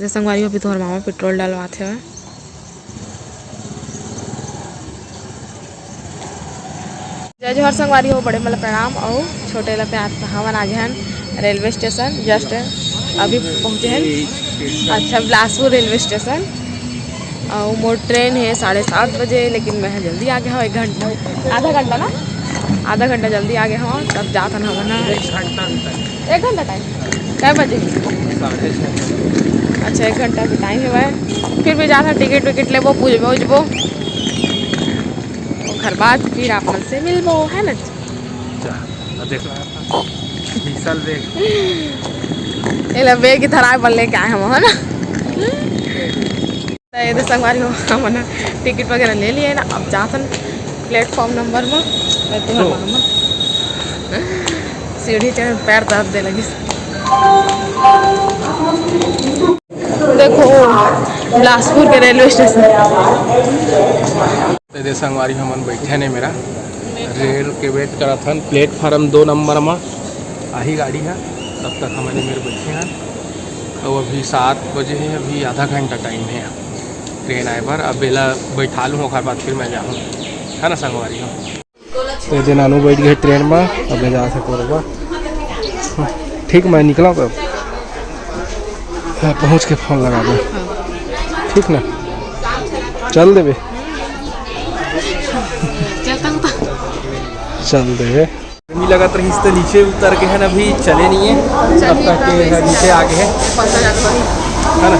तो संगवारी अभी तोहर मामा पेट्रोल डालवाते हैं। जय जोहर संगवारी हो, बड़े मतलब प्रणाम और छोटे ला प्यार हमन आ गए हैं रेलवे स्टेशन। जस्ट अभी पहुँचे हैं अच्छा बिलासपुर रेलवे स्टेशन। और मोर ट्रेन है 7:30 बजे, लेकिन मैं जल्दी आ गया हूँ। 1 घंटा आधा घंटा ना आधा घंटा जल्दी आ गया हूँ। तब जाता ना हम ना 1 घंटा टाइम कै बजे 6:30। अच्छा 1 घंटा भी टाइम है भाई। फिर भी जाता टिकट विकेट लेबो पूछबो उजबो घर बाद फिर आप मन से मिलबो है ना। बेग की थराए पर लेके आए हम है ना। तो संगवारी हो हम ना टिकट वगैरह ले लिए ना। अब जातन प्लेटफॉर्म नंबर में सीढ़ी चढ़ पैर दर्द दे लगी। देखो बिलासपुर के रेलवे स्टेशन। संगवारी हमन बैठे ने मेरा रेल के वेट करा था प्लेटफार्म 2 नंबर में आही गाड़ी है। तब तक हमारे मेरे बैठे हैं। तो अभी 7 बजे है, अभी आधा घंटा टाइम है ट्रेन आए पर। अब बेला बैठा लूँ ओकर बाद फिर मैं जाऊँ है ना संगवारी हो। तो दिन नानू बैठ गए ट्रेन में। अब मैं जा सको ठीक मैं निकला तो पहुँच के फोन लगा दो ठीक ना। चल देवे चल दे गर्मी लगत रही तो नीचे उतर के है ना। अभी चले नहीं है अब तक के नीचे आ गए है ना।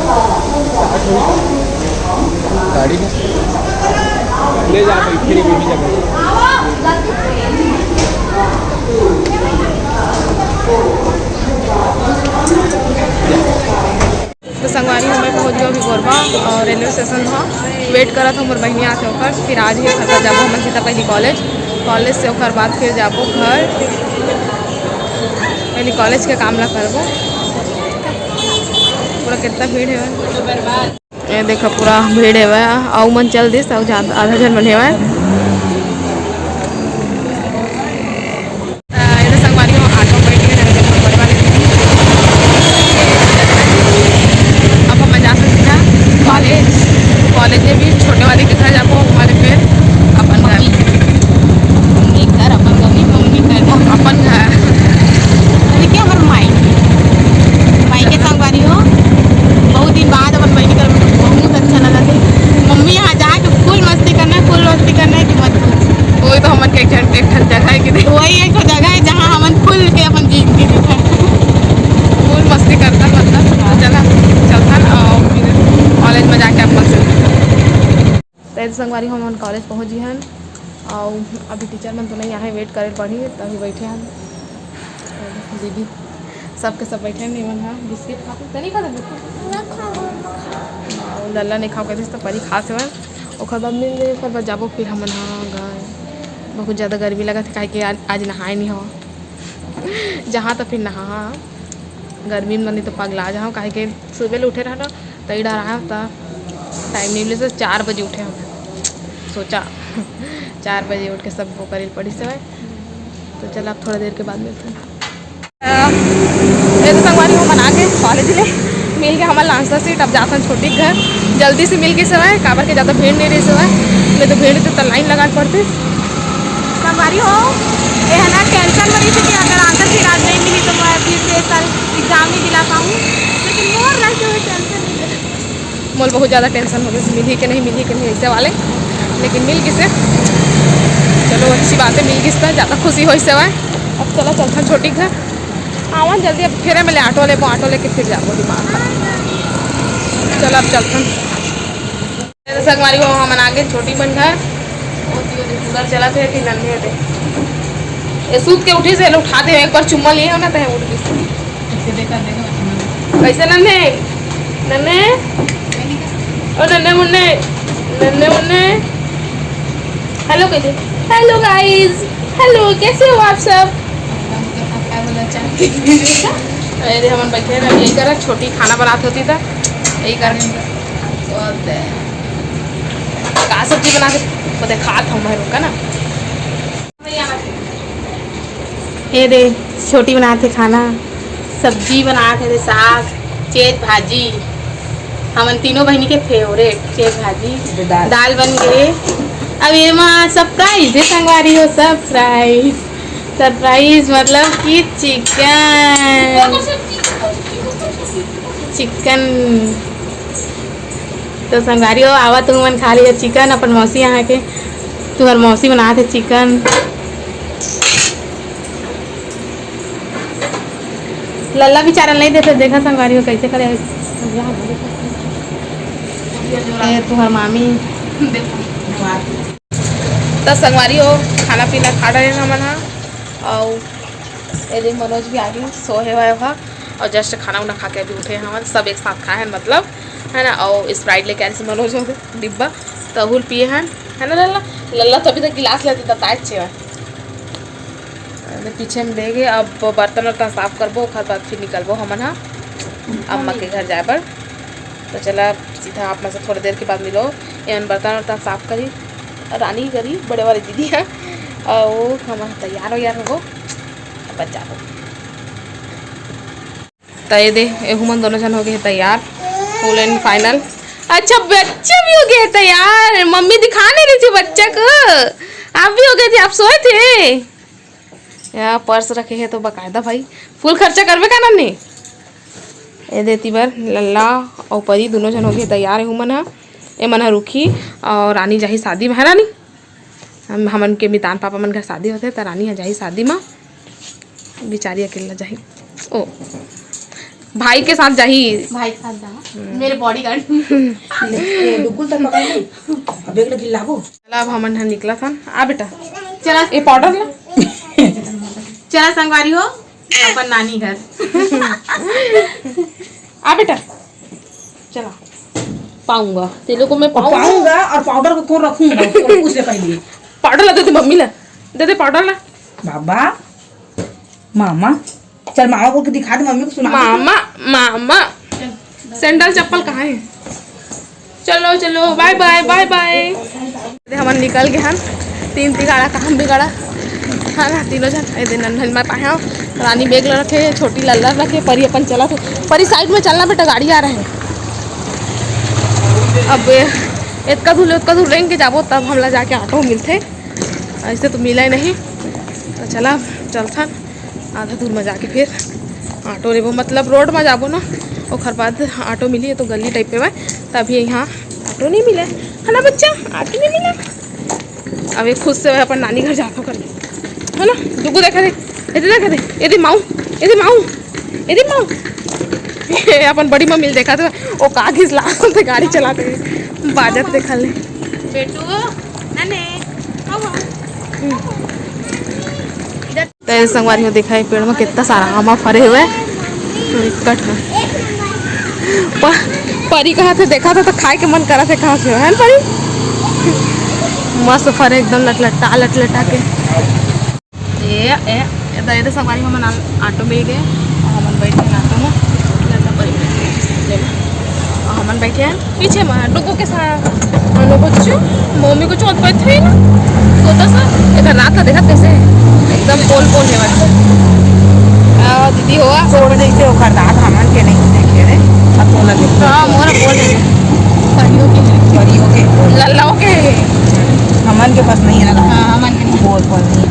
गाड़ी है ले जा बैठे भी जगह। तो संगवारी हमें पहुँच गए अभी गोरबा और रेलवे स्टेशन था। वेट करा था मोर बहनी आते होकर। फिर आज ही खतर जाबो हम सीधा पहली कॉलेज से ओकर बाद फिर जाबो घर। पहले कॉलेज के काम ला करबो। पूरा कितना भीड़ है ये देखो पूरा भीड़ है। आउ मन चल दिस आधा जन मन है। संगवारी हो ऑटो बैठ के अब हम जा सकते हैं कॉलेज में भी छोटे वाले के घर जाबो हमारे फिर अपन घर अपन घर देखिए हमारे माई के संगवारी हो। बहुत दिन बाद अपन बहनी घर में बहुत अच्छा लगा थे। मम्मी यहाँ जाके फुल मस्ती करना है कि मत पूछ। वही तो हमन के एक जगह है कि वही एक जगह है जहाँ हमन खुल के अपन जीत के दिखा फुल मस्ती करता मतलब चला चलता और फिर कॉलेज में जाके अपन से संगवारी हम कॉलेज पहुँच गए हैं। और अभी टीचर मन तो नहीं आए वेट करे पढ़ी तभी बैठे हैं दीदी सबके सब बैठे हैं। निमन हाँ बिस्किट खाते तो नहीं खाते लल्ला नहीं खाओ कहते तो परी खाते हुए और बाद मिल गए। ओकर बाद जाबो फिर हम हाँ गए। बहुत ज़्यादा गर्मी लगा था काहे कि आज नहाए नहीं हो जहाँ तो फिर नहा गर्मी में नहीं तो पगला जाओ काहे कि सुबह उठे रहा ना तो इधर आया था टाइम नहीं मिले तो 4 बजे उठे हम सोचा 4 बजे उठ के सब वो करेल पड़ी से। तो चल आप थोड़ा देर के बाद मिलते हैं। तो संगवारी हो मना के कॉलेज में मिल के हमारा लांसा सीट। अब जाता छोटी घर जल्दी से मिल के समय काबर के ज़्यादा भीड़ नहीं रही समय नहीं तो भीड़ तो लाइन लगा पड़ती। संगवारी हो ये है ना टेंशन बनी थी कि अगर आंसर सीट आज नहीं मिली तो मैं फिर से साल एग्जाम नहीं दिला पाऊँ। लेकिन मोर रहते हुए टेंशन नहीं मोल बहुत ज़्यादा टेंशन हो गई मिली कि नहीं ऐसे वाले। लेकिन मिल किसे चलो अच्छी बात है मिल किसका ज़्यादा खुशी हो इससे। अब चलो चलता छोटी घर आवा जल्दी। अब फिर मैं ऑटो लेके फिर जाओ दिमाग चलो अब चलता संगवारी हो हम आगे छोटी बन घर उधर चला थे कि नन्हे थे ये सूत के उठी से उठाते हैं एक बार चुम्मा लिए हो ना तो उठ गई कैसे नन्हे नन्हे और नन्हे मुन्ने हेलो कैसे हेलो गाइस हेलो कैसे हो आप सब। अरे हम बैठे ना यही कर छोटी खाना बनाती होती था यही कर का सब्जी बना के बता खात हम रुका ना ये दे छोटी बनाते खाना सब्जी बनाते थे साग चेत भाजी हमन तीनों बहनी के फेवरेट के भाजी दाल बन गए। अब ये माँ सरप्राइज है संगवारी हो, सरप्राइज सरप्राइज मतलब कि चिकन तो संगवारी हो आवा तुम मन खा लिया चिकन। अपन मौसी यहाँ के तुम्हार मौसी बना थे चिकन। लल्ला बेचारा नहीं देते, देखा संगवारी हो कैसे करे तुम्हार मामी। तो संगवारी हो खाना पीना खा रहे हैं हमन और मनोज भी आ गए सोहे हुए और जस्ट खाना उना खा के अभी उठे हम सब एक साथ खाए हैं मतलब है ना। और स्प्राइट लेके आए मनोज हो डिब्बा तहुल पिए हैं है ना। लल्ला लल्ला तो अभी तक गिलास लेते बताए अच्छे पीछे में ले गए। अब बर्तन वर्तन साफ करबो ओखर बाद फिर निकलबो हमन हाँ अम्मा के घर जाए पर। तो चला सीधा आप में से थोड़ी देर के बाद मिलो एवं बर्तन वर्तन साफ करी रानी करी बड़े वाले दीदी है और हम तैयार हो यार हो बच्चा हो तय दे हुमन दोनों जन हो गए तैयार फुल एंड फाइनल। अच्छा बच्चे भी हो गए तैयार, मम्मी दिखा नहीं रही थी बच्चा को, आप भी हो गए थे, आप सोए थे। यार पर्स रखे हैं तो बकायदा भाई फुल खर्चा करवे का नन्हे ये देती बार लल्ला और परी दोनों जन हो गए तैयार है। हुमन है ए मन रुखी और रानी जाही शादी में है रानी हमन के मितान पापा मन घर शादी होते तो रानी जाही शादी में बेचारी अकेला जाही ओ भाई के साथ जाही भाई के साथ जा मेरे बॉडीगार्ड बिल्कुल तक पकड़ ले अब एक गिल्ला वो चला अब हमन निकला था आ बेटा चला ये पाउडर ला चला संगवारी हो अपन नानी घर आ बेटा चला पाऊंगा तेरे को मैं पाऊंगा और पाउडर को कौन रखूंगा उससे पहले पाउडर ला दे दे मम्मी ला दे दे पाउडर ला बाबा मामा चल मामा बोल के दिखा दे मम्मी को सुना मामा मामा सैंडल चप्पल कहाँ है। चलो चलो बाय बाय बाय बाय हम निकल गए हम तीन तिगाड़ा काम बिगाड़ा है ना तीनों जन नन्हल में पाए रानी बैग रखे छोटी लल्ला रखे परी अपन चला थे परी साइड में चलना बेटा गाड़ी आ रहे हैं। अब इतना दूर रेंग के जाबो तब हमला जाके ऑटो मिलते ऐसे तो मिला ही नहीं। तो चला चलथन आधा दूर में जाके फिर ऑटो लेबो मतलब रोड में जाबो ना और बाद ऑटो मिली तो गली टाइप पे तभी यहाँ ऑटो नहीं मिला है ना बच्चा ऑटो नहीं मिला। अब एक खुद से अपन नानी घर जाता कर है ना दुगु देखा दे यदि माऊ अपन बड़ी मम्मी देखा थे वो कागज लाते गाड़ी चलाते बाजत देखा ले बेटू नने संगवारी में देखा है पेड़ में कितना सारा आमा फरे हुए कट में परी कहाँ थे देखा था तो खाए के मन करा थे कहाँ से है ना परी मस्त फरे एकदम लटलटा के ये तो संगवारी हम ऑटो में गए और हम बैठे ऑटो में और हम बैठे हैं पीछे में डुगो के साथ मम्मी को चौथ पे थे ना तो सर एक रात का देखा कैसे एकदम पोल है दीदी हो छोड़ दे से ओकर दांत हमन के नहीं देखे रे अब तो लगे हां मोरा बोल परियों के लल्लाओं के हमन के पास नहीं है ना। हां हमन के बोल नहीं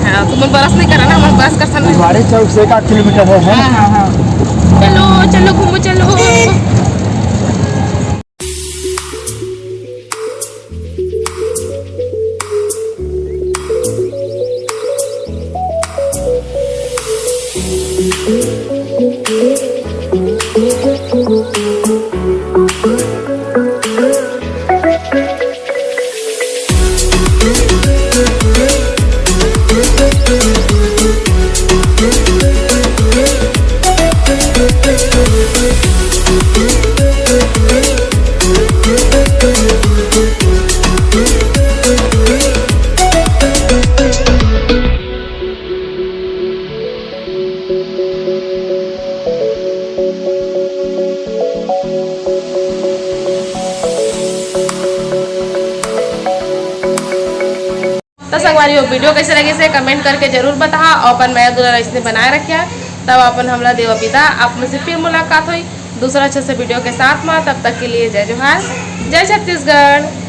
हां तुम बरस नहीं करा ना हम बस कर सन हमारे चौक से 1 किलोमीटर है। हां चलो चलो घूमो चलो। तो संगवारी वीडियो कैसे लगे से कमेंट करके जरूर बता और अपन नया दुल्हन इसने बनाए रखे तब अपन हमला देवा पिता आप में से फिर मुलाकात हुई दूसरा अच्छे से वीडियो के साथ में। तब तक के लिए जय जोहार, जय छत्तीसगढ़।